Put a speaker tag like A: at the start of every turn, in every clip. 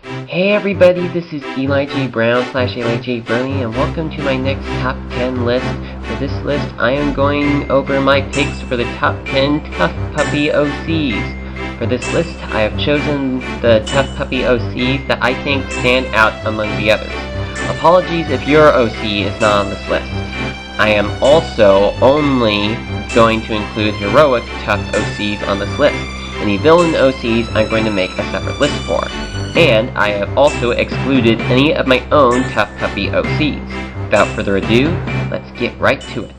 A: Hey everybody, this is Eli J. Brown / Eli J. Burley, and welcome to my next top 10 list. For this list, I am going over my picks for the top 10 TUFF Puppy OCs. For this list, I have chosen the TUFF Puppy OCs that I think stand out among the others. Apologies if your OC is not on this list. I am also only going to include heroic TUFF OCs on this list. Any villain OCs I'm going to make a separate list for. And I have also excluded any of my own TUFF Puppy OCs. Without further ado, let's get right to it.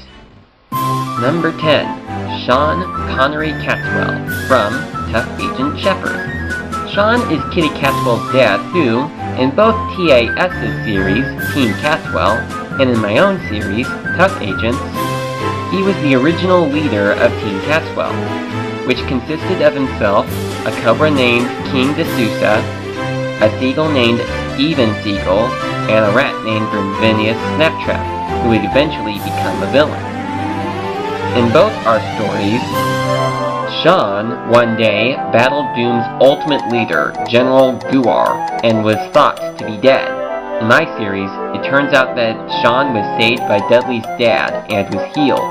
A: Number 10. Sean Connery Catwell from TUFFAgentShepherd. Sean is Kitty Catwell's dad who, in both TAS's series, Team Catwell, and in my own series, Tuff Agents, he was the original leader of Team Catwell, which consisted of himself, a cobra named King D'Souza, a seagull named Steven Seagull, and a rat named Gravinius Snaptrap, who would eventually become a villain. In both our stories, Sean, one day, battled Doom's ultimate leader, General Guar, and was thought to be dead. In my series, it turns out that Sean was saved by Dudley's dad and was healed.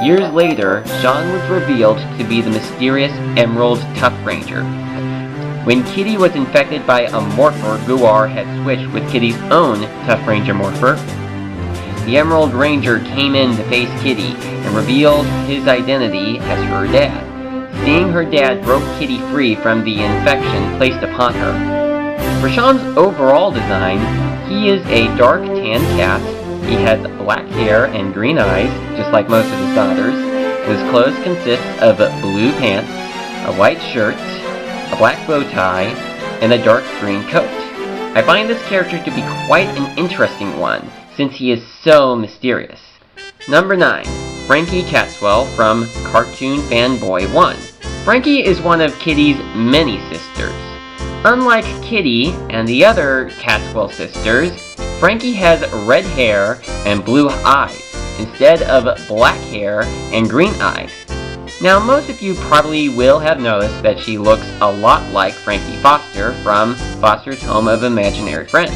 A: Years later, Sean was revealed to be the mysterious Emerald TUFFanger. When Kitty was infected by a morpher Guar had switched with Kitty's own TUFFanger morpher, the Emerald Ranger came in to face Kitty and revealed his identity as her dad. Seeing her dad broke Kitty free from the infection placed upon her. For Sean's overall design, he is a dark tan cat. He has black hair and green eyes, just like most of his daughters. His clothes consist of blue pants, a white shirt, a black bow tie, and a dark green coat. I find this character to be quite an interesting one, since he is so mysterious. Number 9. Frankie Catwell from CartoonFanboyOne. Frankie is one of Kitty's many sisters. Unlike Kitty and the other Catwell sisters, Frankie has red hair and blue eyes, instead of black hair and green eyes. Now, most of you probably will have noticed that she looks a lot like Frankie Foster from Foster's Home of Imaginary Friends.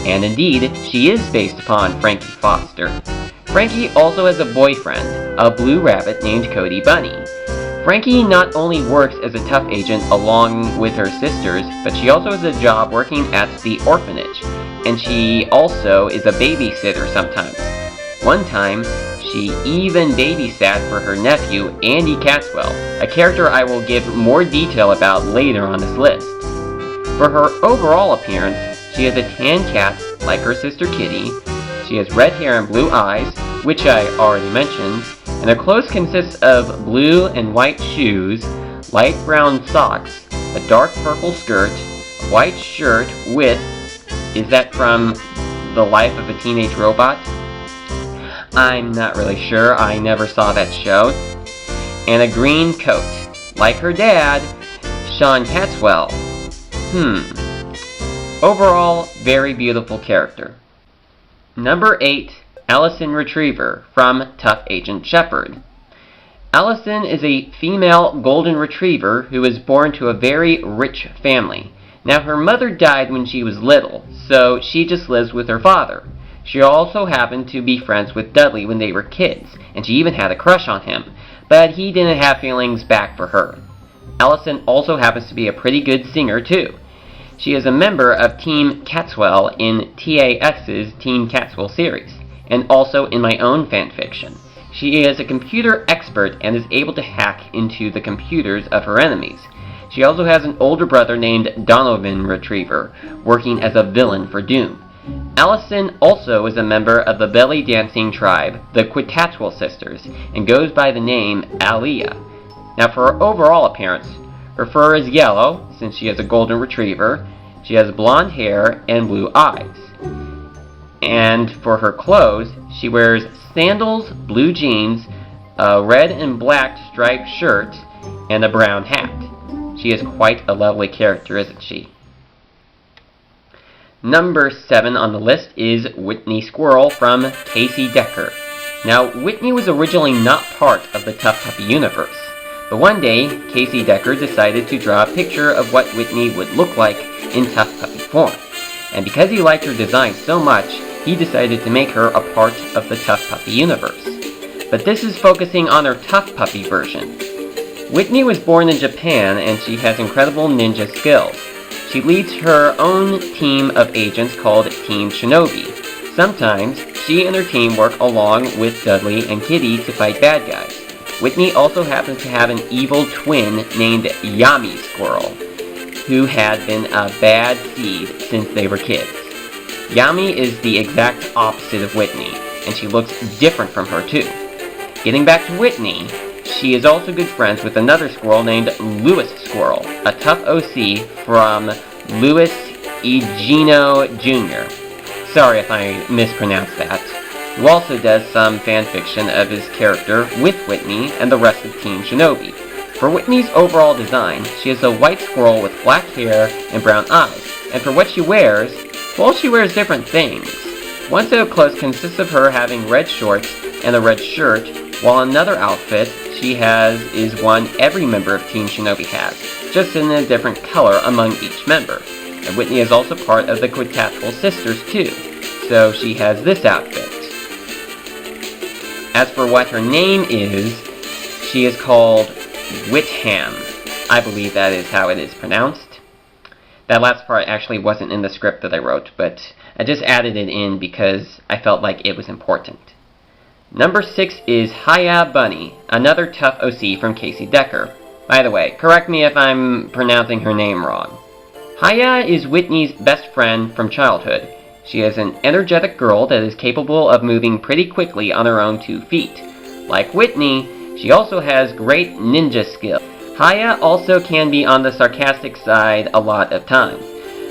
A: And indeed, she is based upon Frankie Foster. Frankie also has a boyfriend, a blue rabbit named Cody Bunny. Frankie not only works as a Tuff agent along with her sisters, but she also has a job working at the orphanage, and she also is a babysitter sometimes. One time, she even babysat for her nephew, Andy Catwell, a character I will give more detail about later on this list. For her overall appearance, she has a tan cat like her sister Kitty, she has red hair and blue eyes, which I already mentioned, and her clothes consist of blue and white shoes, light brown socks, a dark purple skirt, a white shirt with, is that from The Life of a Teenage Robot? I'm not really sure, I never saw that show. And a green coat, like her dad, Sean Catwell. Overall, very beautiful character. Number 8. Ellison Retriever from TUFFAgentShepherd. Ellison is a female golden retriever who was born to a very rich family. Now, her mother died when she was little, so she just lives with her father. She also happened to be friends with Dudley when they were kids, and she even had a crush on him, but he didn't have feelings back for her. Ellison also happens to be a pretty good singer, too. She is a member of Team Catwell in TAS's Team Catwell series, and also in my own fanfiction. She is a computer expert and is able to hack into the computers of her enemies. She also has an older brother named Donovan Retriever, working as a villain for Doom. Ellison also is a member of the belly dancing tribe, the Quetzalcoatl sisters, and goes by the name Aliyah. Now, for her overall appearance, her fur is yellow, since she is a golden retriever. She has blonde hair and blue eyes. And for her clothes, she wears sandals, blue jeans, a red and black striped shirt, and a brown hat. She is quite a lovely character, isn't she? Number 7 on the list is Whitney Squirrel from CaseyDecker. Now, Whitney was originally not part of the TUFF Puppy universe, but one day, CaseyDecker decided to draw a picture of what Whitney would look like in TUFF Puppy form. And because he liked her design so much, he decided to make her a part of the TUFF Puppy universe. But this is focusing on her TUFF Puppy version. Whitney was born in Japan and she has incredible ninja skills. She leads her own team of agents called Team Shinobi. Sometimes, she and her team work along with Dudley and Kitty to fight bad guys. Whitney also happens to have an evil twin named Whitney Squirrel, who had been a bad seed since they were kids. Whitney is the exact opposite of Whitney, and she looks different from her too. Getting back to Whitney, she is also good friends with another squirrel named Louis Squirrel, a tough OC from Louis Egino Jr. Sorry if I mispronounced that. Who also does some fanfiction of his character with Whitney and the rest of Team Shinobi. For Whitney's overall design, she is a white squirrel with black hair and brown eyes, and for what she wears, well, she wears different things. One set of clothes consists of her having red shorts and a red shirt, while another outfit she has is one every member of Team Shinobi has, just in a different color among each member. And Whitney is also part of the Quintatful Sisters too, so she has this outfit. As for what her name is, she is called Whitham. I believe that is how it is pronounced. That last part actually wasn't in the script that I wrote, but I just added it in because I felt like it was important. Number 6 is Hyah Bunny, another tough OC from CaseyDecker. By the way, correct me if I'm pronouncing her name wrong. Hyah is Whitney's best friend from childhood. She is an energetic girl that is capable of moving pretty quickly on her own 2 feet. Like Whitney, she also has great ninja skill. Hyah also can be on the sarcastic side a lot of times,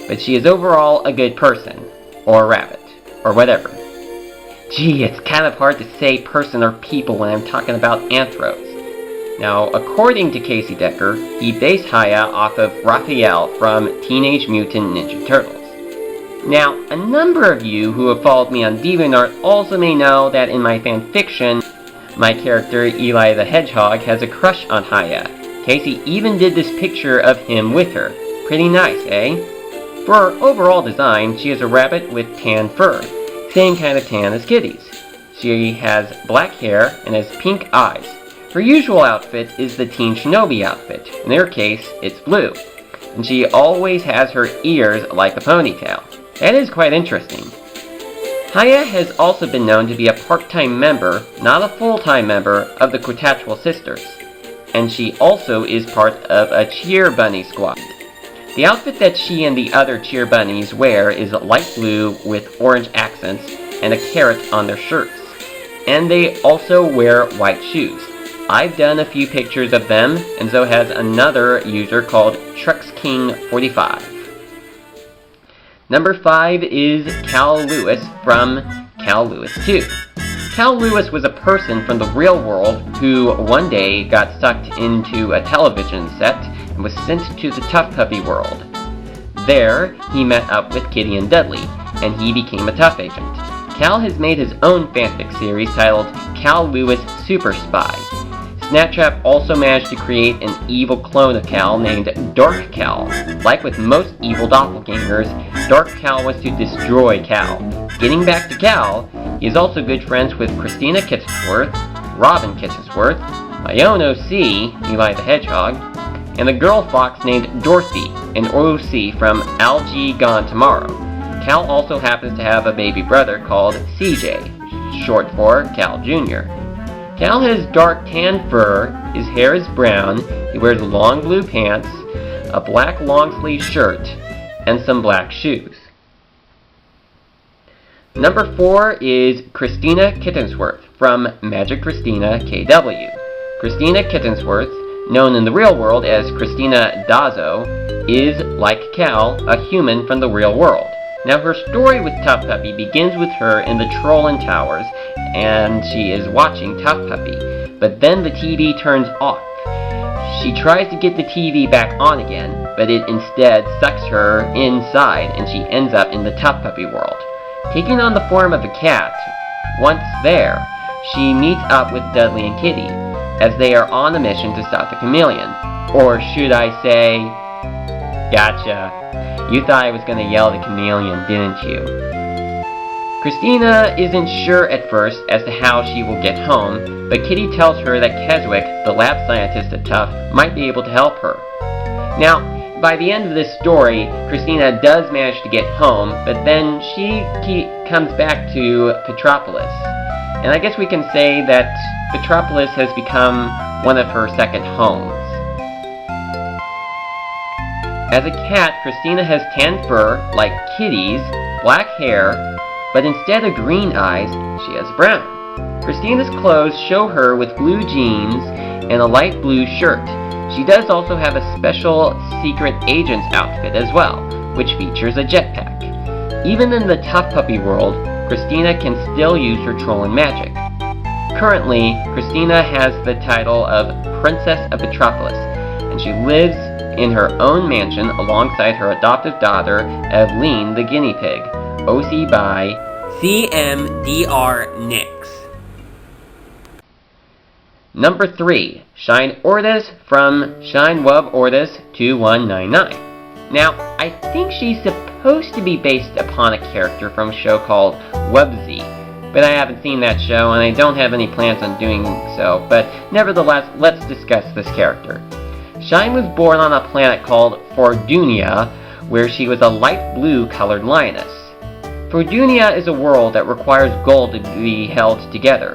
A: but she is overall a good person, or a rabbit, or whatever. Gee, it's kind of hard to say person or people when I'm talking about anthros. Now, according to CaseyDecker, he based Hyah off of Raphael from Teenage Mutant Ninja Turtles. Now, a number of you who have followed me on DeviantArt also may know that in my fanfiction, my character Eli the Hedgehog has a crush on Hyah. Casey even did this picture of him with her. Pretty nice, eh? For her overall design, she is a rabbit with tan fur. Same kind of tan as Kitty's. She has black hair and has pink eyes. Her usual outfit is the Team Shinobi outfit. In her case, it's blue. And she always has her ears like a ponytail. That is quite interesting. Hyah has also been known to be a part-time member, not a full-time member, of the Quintatful Sisters. And she also is part of a cheer bunny squad. The outfit that she and the other cheer bunnies wear is light blue with orange accents and a carrot on their shirts. And they also wear white shoes. I've done a few pictures of them, and so has another user called TruxKing45. Number 5 is Cal Lewis from Cal Lewis 2. Cal Lewis was a person from the real world who one day got sucked into a television set and was sent to the TUFF Puppy world. There, he met up with Kitty and Dudley, and he became a TUFF agent. Cal has made his own fanfic series titled Cal Lewis Super Spy. Snapchat also managed to create an evil clone of Cal named Dark Cal. Like with most evil doppelgangers, Dark Cal was to destroy Cal. Getting back to Cal, he is also good friends with Christina Kittensworth, Robin Kittensworth, my own OC, Eli the Hedgehog, and a girl fox named Dorothy, an OC from Algae Gone Tomorrow. Cal also happens to have a baby brother called CJ, short for Cal Jr. Cal has dark tan fur, his hair is brown, he wears long blue pants, a black long sleeve shirt, and some black shoes. Number 4 is Christina Kittensworth from Magic-Kristina-KW. Christina Kittensworth, known in the real world as Christina Dazzo, is, like Cal, a human from the real world. Now, her story with TUFF Puppy begins with her in the Trollin Towers, and she is watching TUFF Puppy, but then the TV turns off. She tries to get the TV back on again, but it instead sucks her inside, and she ends up in the TUFF Puppy world. Taking on the form of a cat, once there, she meets up with Dudley and Kitty, as they are on a mission to stop the chameleon. Or should I say, gotcha. You thought I was going to yell the chameleon, didn't you? Kristina isn't sure at first as to how she will get home, but Kitty tells her that Keswick, the lab scientist at TUFF, might be able to help her. Now, by the end of this story, Kristina does manage to get home, but then she comes back to Petropolis. And I guess we can say that Petropolis has become one of her second homes. As a cat, Kristina has tan fur, like Kitty's, black hair, but instead of green eyes, she has brown. Kristina's clothes show her with blue jeans and a light blue shirt. She does also have a special secret agent's outfit as well, which features a jetpack. Even in the TUFF Puppy world, Kristina can still use her trolling magic. Currently, Kristina has the title of Princess of Petropolis, and she lives in her own mansion alongside her adoptive daughter, Eveline the guinea pig, OC by CMDR Nix. Number 3, Shine Ordis from Shine Wub Ordis 2199. Now, I think she's supposed to be based upon a character from a show called Wubsy, but I haven't seen that show and I don't have any plans on doing so, but nevertheless, let's discuss this character. Shine was born on a planet called Fordunia, where she was a light blue colored lioness. Fordunia is a world that requires gold to be held together,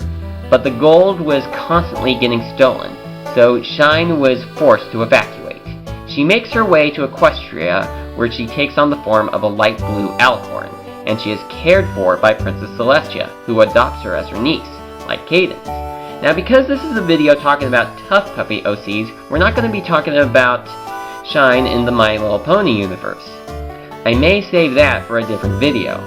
A: but the gold was constantly getting stolen, so Shine was forced to evacuate. She makes her way to Equestria, where she takes on the form of a light blue alicorn, and she is cared for by Princess Celestia, who adopts her as her niece, like Cadence. Now, because this is a video talking about TUFF Puppy OCs, we're not going to be talking about Shine in the My Little Pony universe. I may save that for a different video.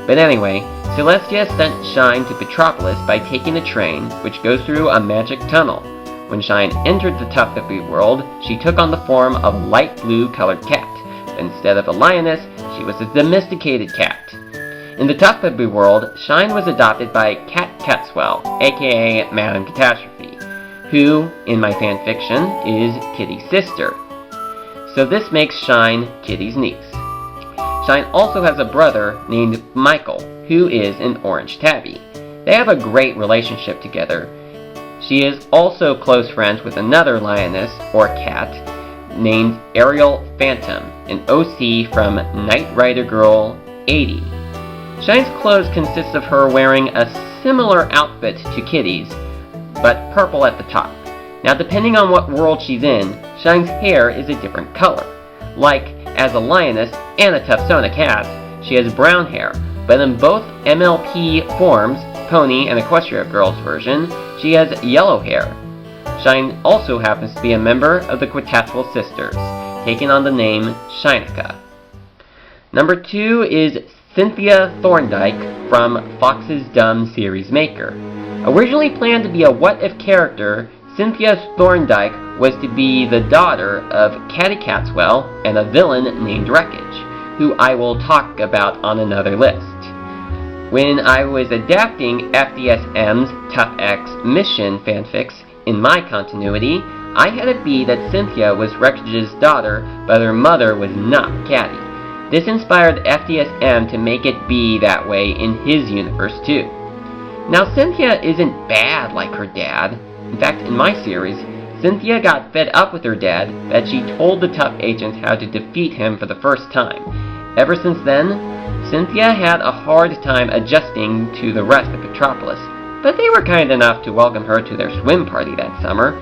A: But anyway, Celestia sent Shine to Petropolis by taking a train, which goes through a magic tunnel. When Shine entered the TUFF Puppy world, she took on the form of a light blue colored cat. But instead of a lioness, she was a domesticated cat. In the TUFF Puppy world, Shine was adopted by Cat Catswell, aka Madame Catastrophe, who, in my fanfiction, is Kitty's sister. So this makes Shine Kitty's niece. Shine also has a brother named Michael, who is an orange tabby. They have a great relationship together. She is also close friends with another lioness, or cat, named Ariel Phantom, an OC from Knight Rider Girl 80. Shine's clothes consist of her wearing a similar outfit to Kitty's, but purple at the top. Now, depending on what world she's in, Shine's hair is a different color. Like, as a lioness and a Tuffsona cat, she has brown hair, but in both MLP forms, Pony and Equestria Girls version, she has yellow hair. Shine also happens to be a member of the Quetzalcoatl Sisters, taking on the name Shinica. Number 2 is Cynthia Thorndike from Fox's Dumb series maker. Originally planned to be a what-if character, Cynthia Thorndike was to be the daughter of Catty Catswell and a villain named Wreckage, who I will talk about on another list. When I was adapting FDSM's Tough X Mission fanfics in my continuity, I had it be that Cynthia was Wreckage's daughter, but her mother was not Catty. This inspired FDSM to make it be that way in his universe too. Now, Cynthia isn't bad like her dad. In fact, in my series, Cynthia got fed up with her dad that she told the Tuff agents how to defeat him for the first time. Ever since then, Cynthia had a hard time adjusting to the rest of Petropolis, but they were kind enough to welcome her to their swim party that summer.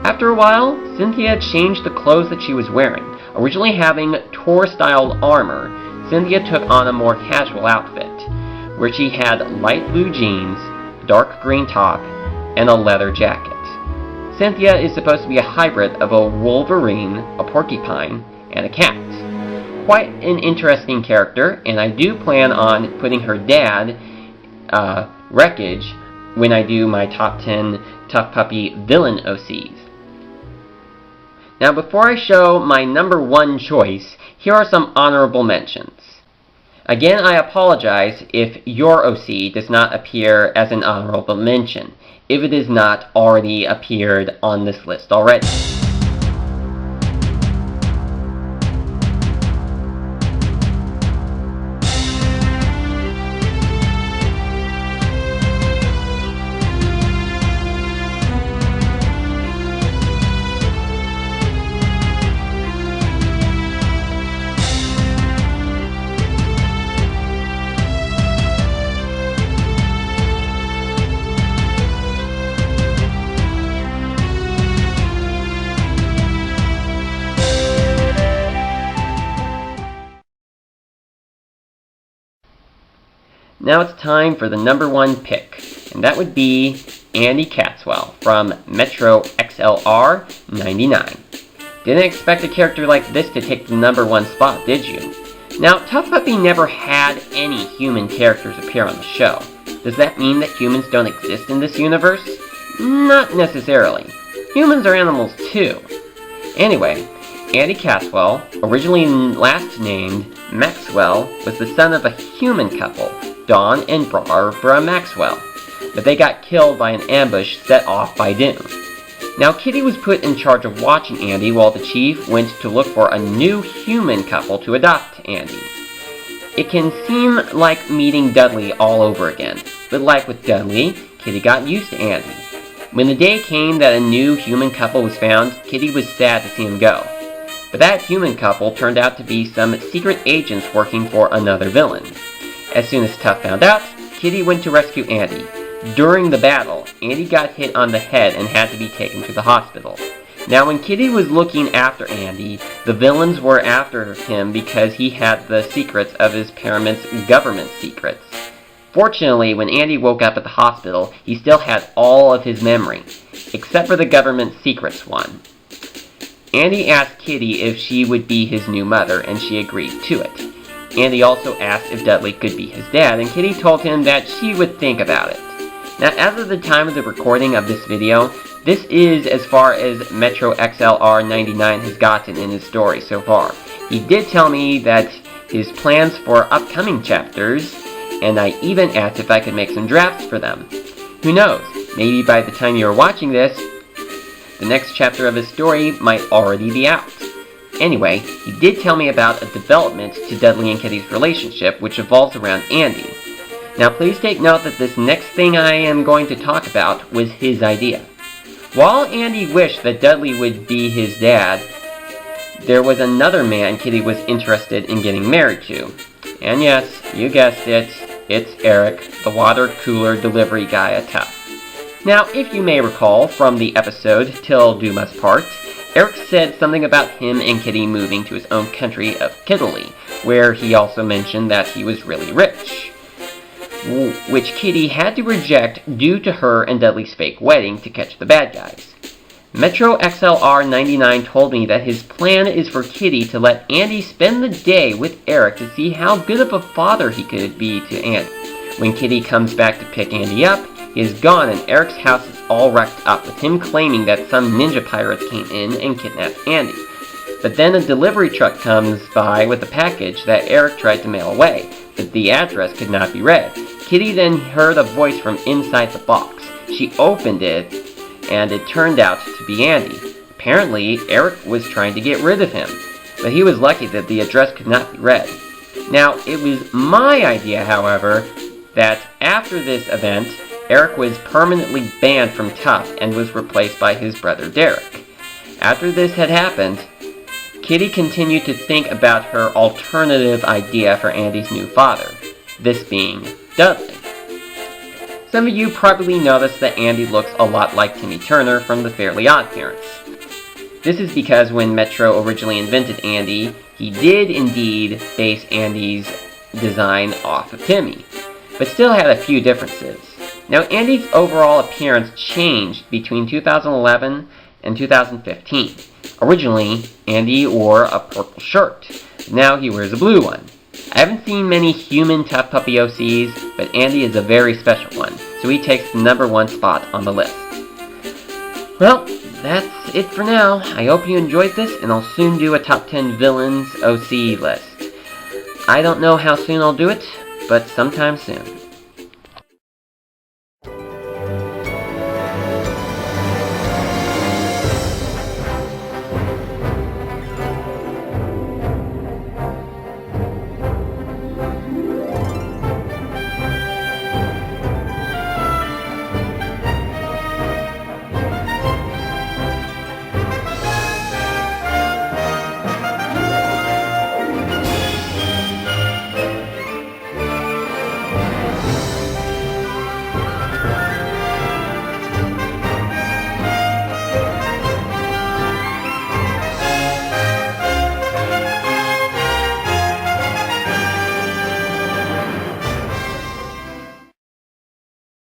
A: After a while, Cynthia changed the clothes that she was wearing. Originally having tour-style armor, Cynthia took on a more casual outfit, where she had light blue jeans, dark green top, and a leather jacket. Cynthia is supposed to be a hybrid of a wolverine, a porcupine, and a cat. Quite an interesting character, and I do plan on putting her dad, Wreckage, when I do my top 10 TUFF Puppy villain OCs. Now, before I show my number 1 choice, here are some honorable mentions. Again, I apologize if your OC does not appear as an honorable mention, if it has not already appeared on this list already. Now it's time for the number 1 pick, and that would be Andy Catswell from Metro XLR 99. Didn't expect a character like this to take the number 1 spot, did you? Now, TUFF Puppy never had any human characters appear on the show. Does that mean that humans don't exist in this universe? Not necessarily. Humans are animals too. Anyway, Andy Catswell, originally last named Maxwell, was the son of a human couple, Dawn and Barbara Maxwell, but they got killed by an ambush set off by Doom. Now, Kitty was put in charge of watching Andy while the chief went to look for a new human couple to adopt Andy. It can seem like meeting Dudley all over again, but like with Dudley, Kitty got used to Andy. When the day came that a new human couple was found, Kitty was sad to see him go. But that human couple turned out to be some secret agents working for another villain. As soon as Tuff found out, Kitty went to rescue Andy. During the battle, Andy got hit on the head and had to be taken to the hospital. Now, when Kitty was looking after Andy, the villains were after him because he had the secrets of his parents' government secrets. Fortunately, when Andy woke up at the hospital, he still had all of his memory, except for the government secrets one. Andy asked Kitty if she would be his new mother, and she agreed to it. Andy also asked if Dudley could be his dad, and Kitty told him that she would think about it. Now, as of the time of the recording of this video, this is as far as Metro XLR 99 has gotten in his story so far. He did tell me that his plans for upcoming chapters, and I even asked if I could make some drafts for them. Who knows, maybe by the time you're watching this, the next chapter of his story might already be out. Anyway, he did tell me about a development to Dudley and Kitty's relationship, which evolves around Andy. Now please take note that this next thing I am going to talk about was his idea. While Andy wished that Dudley would be his dad, there was another man Kitty was interested in getting married to. And yes, you guessed it, it's Eric, the water cooler delivery guy at TUFF. Now, if you may recall from the episode Till Doom Us Part, Eric said something about him and Kitty moving to his own country of Italy, where he also mentioned that he was really rich, which Kitty had to reject due to her and Dudley's fake wedding to catch the bad guys. Metro XLR 99 told me that his plan is for Kitty to let Andy spend the day with Eric to see how good of a father he could be to Andy. When Kitty comes back to pick Andy up, he is gone and Eric's house is all wrecked up, with him claiming that some ninja pirates came in and kidnapped Andy. But then a delivery truck comes by with a package that Eric tried to mail away, but the address could not be read. Kitty then heard a voice from inside the box. She opened it, and it turned out to be Andy. Apparently, Eric was trying to get rid of him, but he was lucky that the address could not be read. Now, it was my idea, however, that after this event, Eric was permanently banned from TUFF and was replaced by his brother Derek. After this had happened, Kitty continued to think about her alternative idea for Andy's new father, this being Dudley. Some of you probably noticed that Andy looks a lot like Timmy Turner from The Fairly Odd Parents. This is because when Metro originally invented Andy, he did indeed base Andy's design off of Timmy, but still had a few differences. Now, Andy's overall appearance changed between 2011 and 2015. Originally, Andy wore a purple shirt. Now he wears a blue one. I haven't seen many human TUFF Puppy OCs, but Andy is a very special one, so he takes the number 1 spot on the list. Well, that's it for now. I hope you enjoyed this, and I'll soon do a top 10 villains OC list. I don't know how soon I'll do it, but sometime soon.